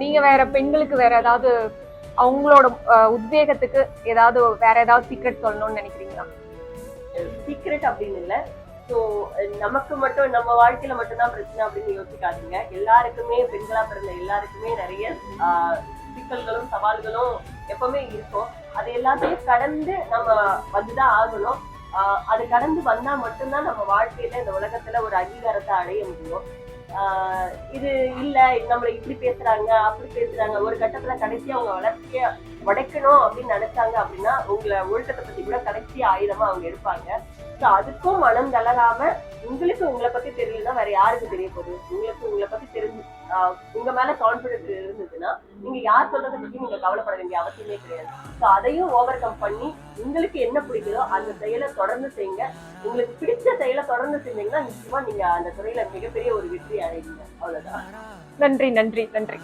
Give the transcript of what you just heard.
நீங்க வேற பெண்களுக்கு வேற ஏதாவது அவங்களோட உத்வேகத்துக்கு ஏதாவது வேற ஏதாவது சீக்ரெட் சொல்லணும்னு நினைக்கிறீங்களா? சீக்ரெட் அப்படின்னு இல்ல. ஸோ நமக்கு மட்டும் நம்ம வாழ்க்கையில மட்டும்தான் பிரச்சனை அப்படின்னு யோசிக்காதீங்க. எல்லாருக்குமே, பெண்களா பிறந்த எல்லாருக்குமே நிறைய சிக்கல்களும் சவால்களும் எப்பவுமே இருக்கும். அது எல்லாத்தையும் கடந்து நம்ம வந்துதான் ஆகணும். அது கடந்து வந்தா மட்டும்தான் நம்ம வாழ்க்கையில இந்த உலகத்துல ஒரு அங்கீகாரத்தை அடைய முடியும். இது இல்ல, நம்மள இப்படி பேசுறாங்க அப்படி பேசுறாங்க, ஒரு கட்டத்துல கடைசியா அவங்க வளர்ச்சிய உடைக்கணும் அப்படின்னு நினைச்சாங்க அப்படின்னா உங்களை ஒழுக்கத்தை பத்தி கூட கடைசி ஆயுதமா அவங்க எடுப்பாங்க. சோ அதுக்கும் மனம் தளராம, உங்களுக்கு உங்களை பத்தி தெரியலன்னா வேற யாருக்கு தெரிய போகுது? உங்களுக்கு உங்களை பத்தி தெரிஞ்சு உங்க மேல கான்பிடன்ஸ் இருந்ததுன்னா நீங்க யார் சொல்றதை பத்தி நீங்க கவலைப்பட வேண்டிய அவசியமே கிடையாது. சோ அதையும் ஓவர் கம் பண்ணி உங்களுக்கு என்ன பிடிக்குதோ அந்த செயலை தொடர்ந்து செய்யுங்க. உங்களுக்கு பிடிச்ச செயலை தொடர்ந்து செஞ்சீங்கன்னா நிச்சயமா நீங்க அந்த துறையில மிகப்பெரிய ஒரு வெற்றி அடைவீங்க. அவ்வளவுதான். நன்றி நன்றி நன்றி.